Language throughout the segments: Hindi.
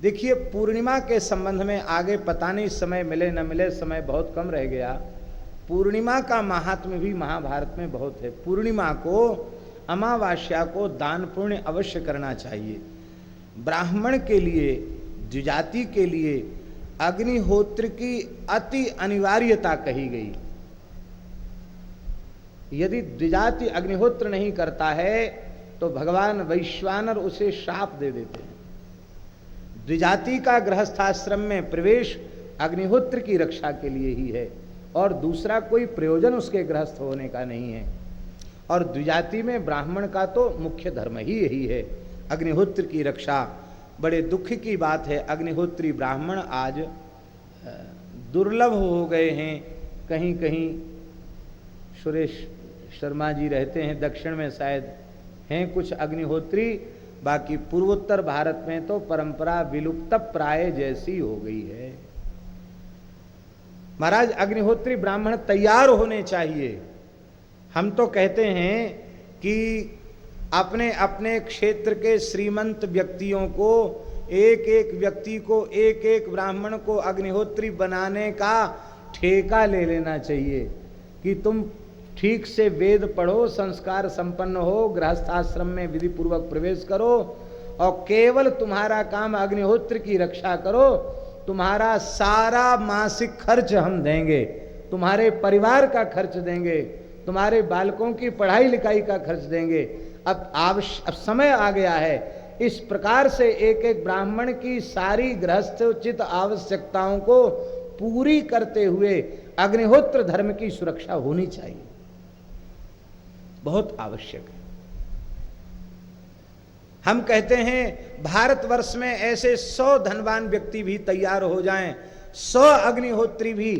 देखिए, पूर्णिमा के संबंध में आगे पता नहीं समय मिले न मिले, समय बहुत कम रह गया। पूर्णिमा का महात्म्य भी महाभारत में बहुत है। पूर्णिमा को, अमावास्या को दान पुण्य अवश्य करना चाहिए। ब्राह्मण के लिए, द्विजाति के लिए अग्निहोत्र की अति अनिवार्यता कही गई। यदि द्विजाति अग्निहोत्र नहीं करता है तो भगवान वैश्वानर उसे श्राप दे देते हैं। द्विजाति का गृहस्थाश्रम में प्रवेश अग्निहोत्र की रक्षा के लिए ही है और दूसरा कोई प्रयोजन उसके गृहस्थ होने का नहीं है। और द्विजाति में ब्राह्मण का तो मुख्य धर्म ही यही है, अग्निहोत्र की रक्षा। बड़े दुख की बात है, अग्निहोत्री ब्राह्मण आज दुर्लभ हो गए हैं। कहीं कहीं सुरेश शर्मा जी रहते हैं दक्षिण में, शायद हैं कुछ अग्निहोत्री, बाकी पूर्वोत्तर भारत में तो परंपरा विलुप्त प्राय जैसी हो गई है। महाराज, अग्निहोत्री ब्राह्मण तैयार होने चाहिए। हम तो कहते हैं कि अपने अपने क्षेत्र के श्रीमंत व्यक्तियों को, एक एक व्यक्ति को, एक एक ब्राह्मण को अग्निहोत्री बनाने का ठेका ले लेना चाहिए कि तुम ठीक से वेद पढ़ो, संस्कार संपन्न हो, गृहस्थाश्रम में विधि पूर्वक प्रवेश करो और केवल तुम्हारा काम अग्निहोत्र की रक्षा करो। तुम्हारा सारा मासिक खर्च हम देंगे, तुम्हारे परिवार का खर्च देंगे, तुम्हारे बालकों की पढ़ाई लिखाई का खर्च देंगे। अब समय आ गया है, इस प्रकार से एक एक ब्राह्मण की सारी गृहस्थोचित आवश्यकताओं को पूरी करते हुए अग्निहोत्र धर्म की सुरक्षा होनी चाहिए, बहुत आवश्यक है। हम कहते हैं भारतवर्ष में ऐसे 100 धनवान व्यक्ति भी तैयार हो जाएं, 100 अग्निहोत्री भी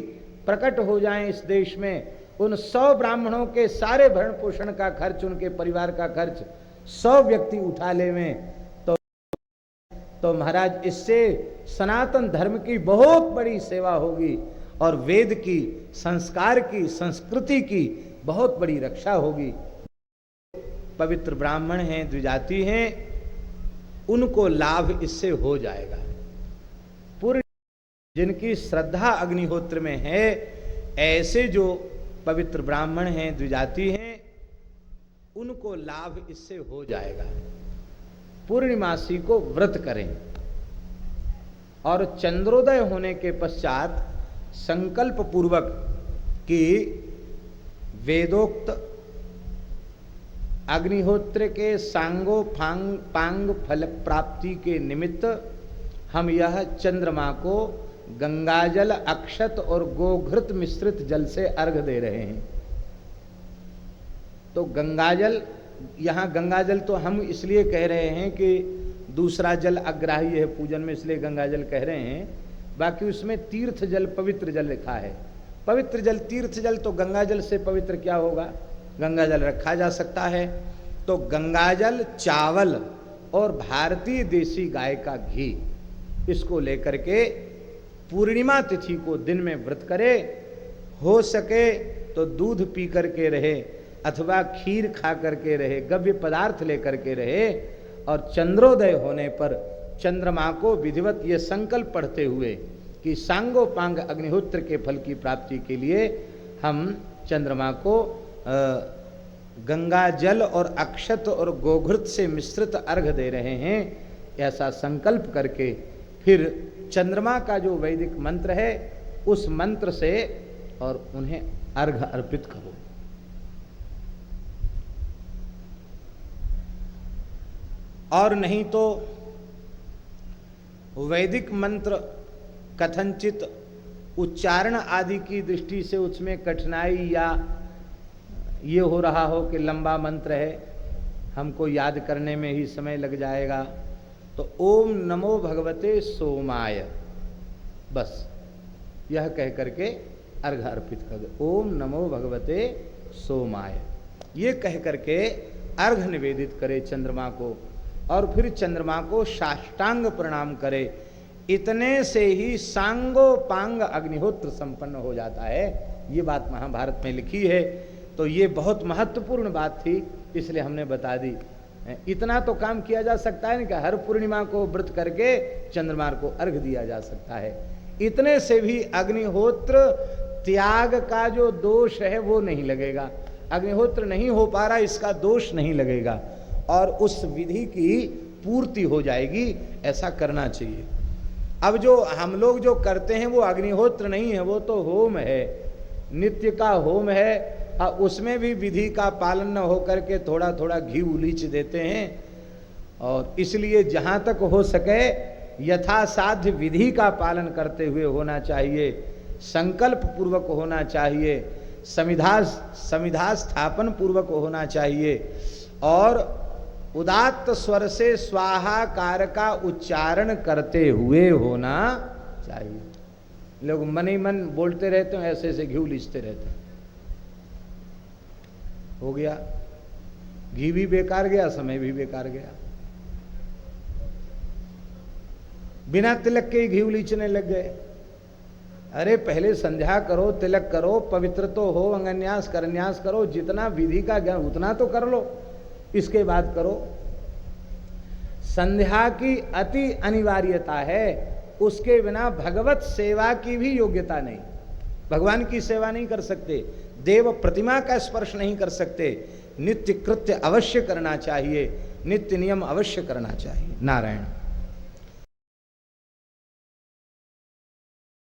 प्रकट हो जाएं इस देश में, उन 100 ब्राह्मणों के सारे भरण पोषण का खर्च, उनके परिवार का खर्च 100 व्यक्ति उठा लेवें तो महाराज इससे सनातन धर्म की बहुत बड़ी सेवा होगी और वेद की, संस्कार की, संस्कृति की बहुत बड़ी रक्षा होगी। पवित्र ब्राह्मण हैं, द्विजाति हैं, उनको लाभ इससे हो जाएगा। पूर्ण जिनकी श्रद्धा अग्निहोत्र में है, ऐसे जो पवित्र ब्राह्मण हैं, द्विजाति हैं, उनको लाभ इससे हो जाएगा। पूर्णिमासी को व्रत करें और चंद्रोदय होने के पश्चात संकल्प पूर्वक कि वेदोक्त अग्निहोत्र के सांगो पांग फल प्राप्ति के निमित्त हम यह चंद्रमा को गंगाजल, अक्षत और गोघृत मिश्रित जल से अर्घ दे रहे हैं। तो गंगाजल, यहाँ गंगाजल तो हम इसलिए कह रहे हैं कि दूसरा जल अग्राह्य है पूजन में, इसलिए गंगाजल कह रहे हैं। बाकी उसमें तीर्थ जल, पवित्र जल लिखा है। पवित्र जल, तीर्थ जल तो गंगाजल से पवित्र क्या होगा, गंगाजल रखा जा सकता है। तो गंगाजल, चावल और भारतीय देसी गाय का घी, इसको लेकर के पूर्णिमा तिथि को दिन में व्रत करे। हो सके तो दूध पी करके रहे अथवा खीर खा करके रहे, गव्य पदार्थ लेकर के रहे और चंद्रोदय होने पर चंद्रमा को विधिवत ये संकल्प पढ़ते हुए कि सांगोपांग अग्निहोत्र के फल की प्राप्ति के लिए हम चंद्रमा को गंगा जल और अक्षत और गोघृत से मिश्रित अर्घ दे रहे हैं। ऐसा संकल्प करके फिर चंद्रमा का जो वैदिक मंत्र है उस मंत्र से और उन्हें अर्घ अर्पित करो। और नहीं तो वैदिक मंत्र कथनचित उच्चारण आदि की दृष्टि से उसमें कठिनाई या ये हो रहा हो कि लंबा मंत्र है, हमको याद करने में ही समय लग जाएगा, तो ओम नमो भगवते सोमाय, बस यह कह करके अर्घ अर्पित कर दो। ओम नमो भगवते सोमाय, ये कह करके अर्घ निवेदित करे चंद्रमा को और फिर चंद्रमा को साष्टांग प्रणाम करे। इतने से ही सांगोपांग अग्निहोत्र संपन्न हो जाता है। ये बात महाभारत में लिखी है। तो ये बहुत महत्वपूर्ण बात थी, इसलिए हमने बता दी। इतना तो काम किया जा सकता है ना कि हर पूर्णिमा को व्रत करके चंद्रमा को अर्घ दिया जा सकता है। इतने से भी अग्निहोत्र त्याग का जो दोष है वो नहीं लगेगा, अग्निहोत्र नहीं हो पा रहा इसका दोष नहीं लगेगा और उस विधि की पूर्ति हो जाएगी। ऐसा करना चाहिए। अब जो हम लोग जो करते हैं वो अग्निहोत्र नहीं है, वो तो होम है, नित्य का होम है। उसमें भी विधि का पालन न हो करके थोड़ा थोड़ा घी उलीच देते हैं और इसलिए जहाँ तक हो सके यथासाध्य विधि का पालन करते हुए होना चाहिए, संकल्प पूर्वक होना चाहिए, समिधा स्थापन पूर्वक होना चाहिए और उदात्त स्वर से स्वाहाकार का उच्चारण करते हुए होना चाहिए। लोग मन ही मन बोलते रहते हैं, ऐसे ऐसे घी उलीचते रहते हैं, हो गया, घी भी बेकार गया, समय भी बेकार गया। बिना तिलक के घी उलीचने लग गए। अरे पहले संध्या करो, तिलक करो, पवित्र तो हो, अंगन्यास करन्यास करो, जितना विधि का ज्ञान उतना तो कर लो, इसके बाद करो। संध्या की अति अनिवार्यता है, उसके बिना भगवत सेवा की भी योग्यता नहीं। भगवान की सेवा नहीं कर सकते, देव प्रतिमा का स्पर्श नहीं कर सकते। नित्य कृत्य अवश्य करना चाहिए, नित्य नियम अवश्य करना चाहिए। नारायण।